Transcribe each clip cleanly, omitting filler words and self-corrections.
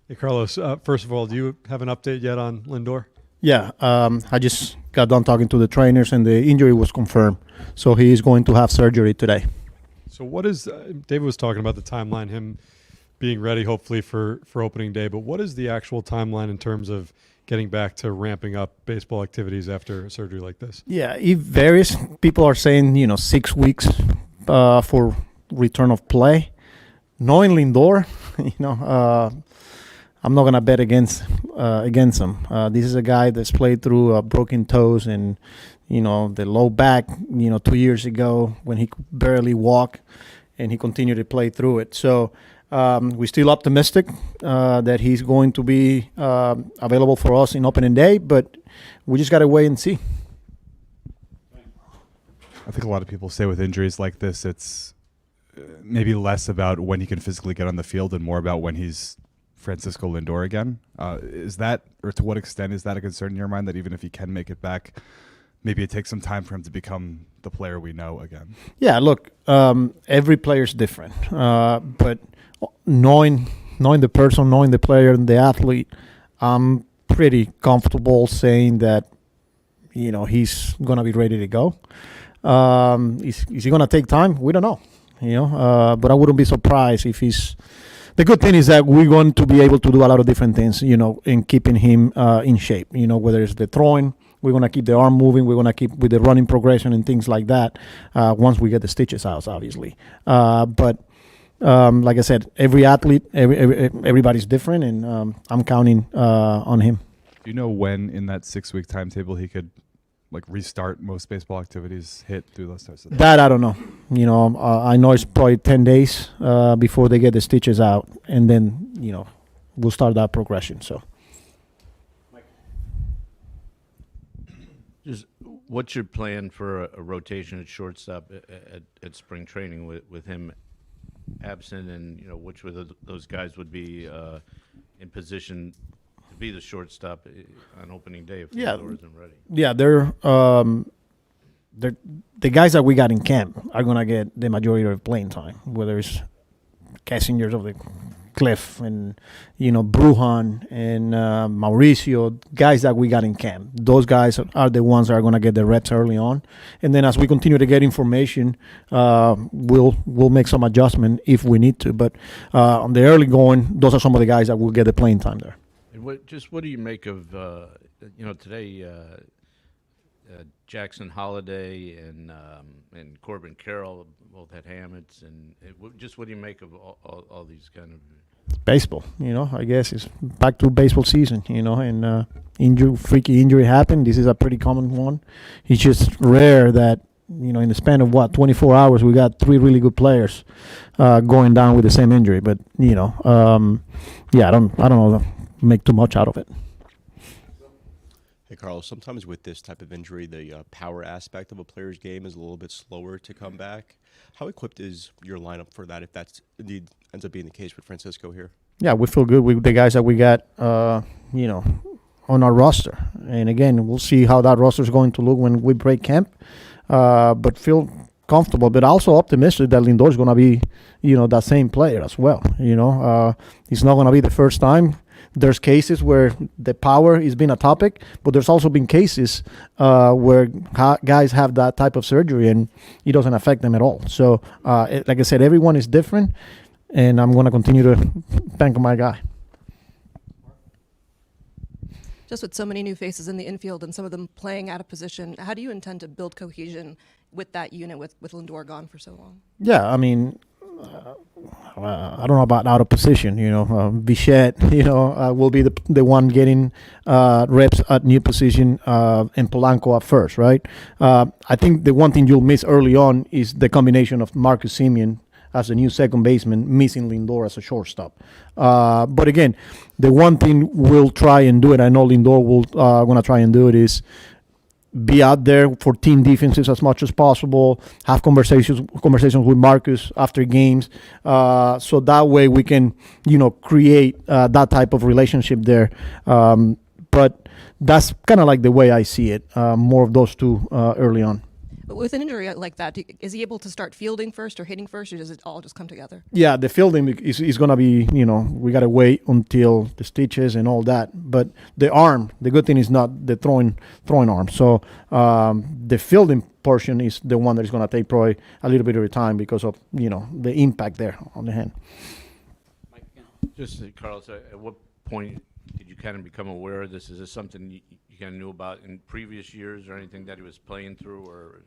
Hey, Carlos, first of all, do you have an update yet on Lindor? Yeah, I just got done talking to the trainers, and the injury was confirmed. So he is going to have surgery today. So what is David was talking about the timeline, him being ready hopefully for opening day, but what is the actual timeline in terms of getting back to ramping up baseball activities after a surgery like this? Yeah, it varies. People are saying 6 weeks for return of play. Knowing Lindor, I'm not gonna bet against him. This is a guy that's played through broken toes and the low back. 2 years ago when he could barely walk, and he continued to play through it. So we're still optimistic that he's going to be available for us in opening day, but we just gotta wait and see. I think a lot of people say with injuries like this, it's maybe less about when he can physically get on the field and more about when he's Francisco Lindor again. Is that, or to what extent is that a concern in your mind, that even if he can make it back, maybe it takes some time for him to become the player we know again? Yeah, look, every player is different, but knowing the person, knowing the player and the athlete, I'm pretty comfortable saying that he's gonna be ready to go. Is he gonna take time? We don't know. But I wouldn't be surprised if he's. The good thing is that we're going to be able to do a lot of different things, in keeping him in shape. Whether it's the throwing, we're going to keep the arm moving, we're going to keep with the running progression and things like that once we get the stitches out, obviously. But like I said, every athlete, everybody's different, and I'm counting on him. Do you know when in that 6-week timetable he could restart most baseball activities, hit, do those types of things? That I don't know. I know it's probably 10 days before they get the stitches out, and then we'll start that progression. So, just what's your plan for a rotation at shortstop at spring training with him absent, and which of those guys would be in position to be the shortstop on opening day if Lindor isn't ready? Yeah, they're the guys that we got in camp are gonna get the majority of playing time, whether it's Kessingers of the Cliff and Brujan and Mauricio, guys that we got in camp. Those guys are the ones that are gonna get the reps early on, and then as we continue to get information, we'll make some adjustment if we need to. But on the early going, those are some of the guys that will get the playing time there. And what do you make of today? Jackson Holiday and Corbin Carroll both had hammocks, and what do you make of all these kind of baseball? I guess it's back to baseball season. And freaky injury happened. This is a pretty common one. It's just rare that in the span of 24 hours we got 3 really good players going down with the same injury. But I don't know. Make too much out of it. Hey, Carlos, sometimes with this type of injury, the power aspect of a player's game is a little bit slower to come back. How equipped is your lineup for that, if that's indeed ends up being the case with Francisco here? Yeah, we feel good with the guys that we got, on our roster. And again, we'll see how that roster is going to look when we break camp, but feel comfortable, but also optimistic that Lindor is going to be, that same player as well. It's not going to be the first time. There's cases where the power has been a topic, but there's also been cases where guys have that type of surgery and it doesn't affect them at all. So, like I said, everyone is different, and I'm going to continue to thank my guy. Just with so many new faces in the infield and some of them playing out of position, how do you intend to build cohesion with that unit with Lindor gone for so long? Yeah, I mean, I don't know about out of position. Bichette, will be the one getting reps at new position, and Polanco at first, right? I think the one thing you'll miss early on is the combination of Marcus Semien as a new second baseman, missing Lindor as a shortstop. But again, the one thing we'll try and do it, I know Lindor will going to try and do it, is be out there for team defenses as much as possible, have conversations with Marcus after games, so that way we can, create that type of relationship there. But that's kind of like the way I see it, more of those two early on. But with an injury like that, is he able to start fielding first or hitting first, or does it all just come together? Yeah, the fielding is going to be, we got to wait until the stitches and all that. But the arm, the good thing is not the throwing arm. So the fielding portion is the one that is going to take probably a little bit of time because of, the impact there on the hand. Just, Carlos, at what point did you kind of become aware of this? Is this something you kind of knew about in previous years or anything that he was playing through? Or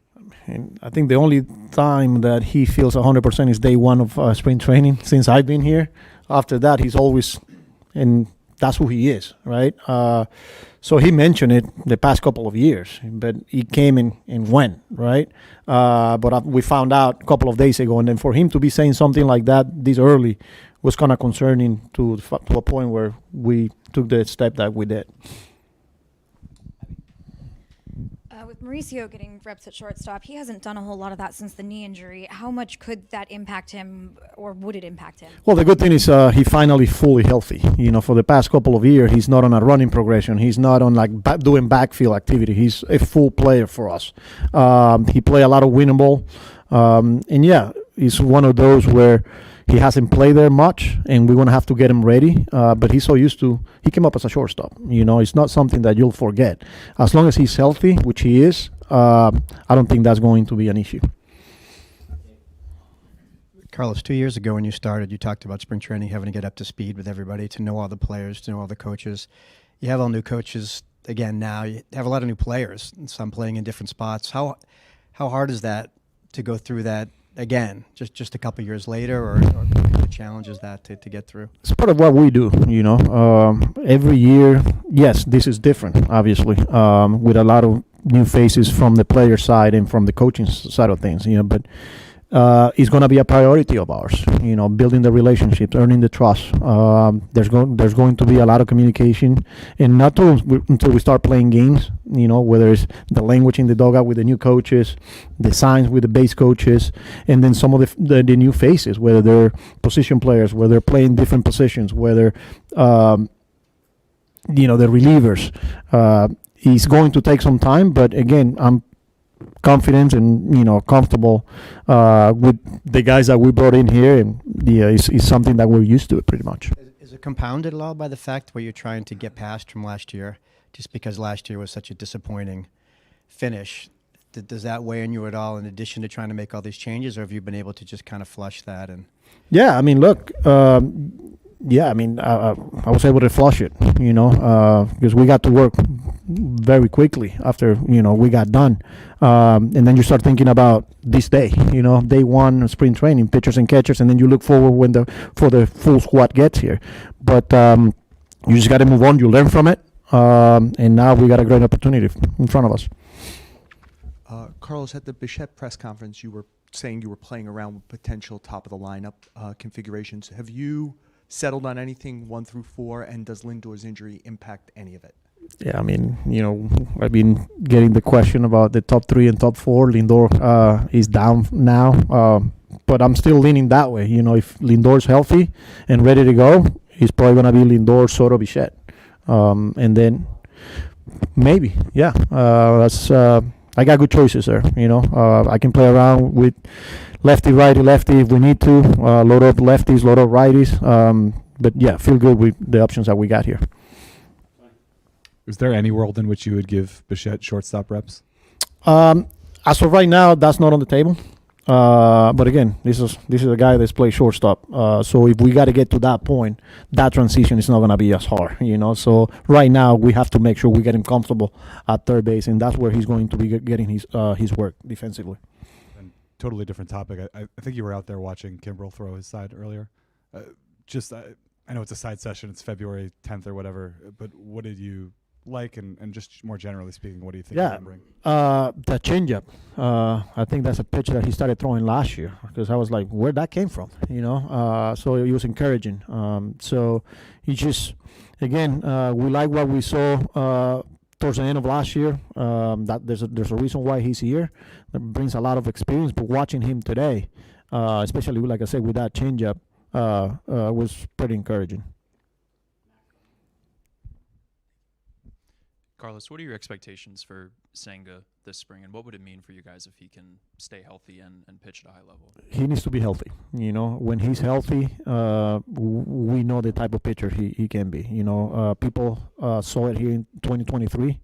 And I think the only time that he feels 100% is day one of spring training since I've been here. After that, he's always, and that's who he is, right? So he mentioned it the past couple of years, but he came and went, right? But we found out a couple of days ago, and then for him to be saying something like that this early was kind of concerning to a point where we took the step that we did. With Mauricio getting reps at shortstop, he hasn't done a whole lot of that since the knee injury. How much could that impact him, or would it impact him? Well, the good thing is he finally fully healthy. For the past couple of years, he's not on a running progression. He's not on doing backfield activity. He's a full player for us. He play a lot of winning ball, and yeah, he's one of those where he hasn't played there much, and we're going to have to get him ready. But he's so used to, he came up as a shortstop. It's not something that you'll forget. As long as he's healthy, which he is, I don't think that's going to be an issue. Carlos, 2 years ago when you started, you talked about spring training, having to get up to speed with everybody, to know all the players, to know all the coaches. You have all new coaches again now. You have a lot of new players, and some playing in different spots. How hard is that to go through that again, just a couple years later, or what kind of challenge is that to get through? It's part of what we do, every year. Yes, this is different, obviously, with a lot of new faces from the player side and from the coaching side of things, but it's going to be a priority of ours, building the relationships, earning the trust. There's going to be a lot of communication, and not until we start playing games, whether it's the language in the dugout with the new coaches, the signs with the base coaches, and then some of the new faces, whether they're position players, whether they're playing different positions, whether, the relievers. It's going to take some time, but again, I'm confident and comfortable with the guys that we brought in here, and it's something that we're used to, pretty much. Is it compounded at all by the fact what you're trying to get past from last year, just because last year was such a disappointing finish? Does that weigh on you at all, in addition to trying to make all these changes, or have you been able to just kind of flush that? And yeah, I mean, look, I was able to flush it, because we got to work very quickly after, we got done. And then you start thinking about this day, day one of spring training, pitchers and catchers, and then you look forward for the full squad gets here. But you just got to move on. You learn from it. And now we got a great opportunity in front of us. Carlos, at the Bichette press conference, you were saying you were playing around with potential top of the lineup configurations. Have you settled on anything 1 through 4, and does Lindor's injury impact any of it? Yeah, I mean, I've been getting the question about the top 3 and top 4. Lindor is down now, but I'm still leaning that way. If Lindor's healthy and ready to go, he's probably going to be Lindor, Soto, Bichette. And then maybe, yeah, I got good choices there. I can play around with lefty, righty, lefty if we need to. Load up lefties, load up righties. But yeah, feel good with the options that we got here. Is there any world in which you would give Bichette shortstop reps? As of right now, that's not on the table. But again, this is a guy that's played shortstop. So if we got to get to that point, that transition is not going to be as hard, So right now we have to make sure we get him comfortable at third base, and that's where he's going to be getting his work defensively. And totally different topic. I think you were out there watching Kimbrel throw his side earlier. I know it's a side session. It's February 10th or whatever. But what did you like, and just more generally speaking, what do you think? Yeah, the changeup. I think that's a pitch that he started throwing last year, because I was like, where that came from, So it was encouraging. So he just, again, we like what we saw towards the end of last year. That there's a reason why he's here. That brings a lot of experience. But watching him today, especially like I said, with that changeup, was pretty encouraging. Carlos, what are your expectations for Senga this spring, and what would it mean for you guys if he can stay healthy and pitch at a high level? He needs to be healthy. You know, when he's healthy, we know the type of pitcher he can be. You know, people saw it here in 2023.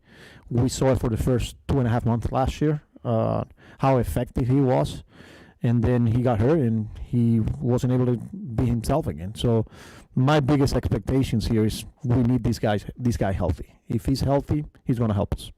We saw it for the first 2.5 months last year, how effective he was. And then he got hurt, and he wasn't able to be himself again. So my biggest expectations here is we need this guy healthy. If he's healthy, he's going to help us.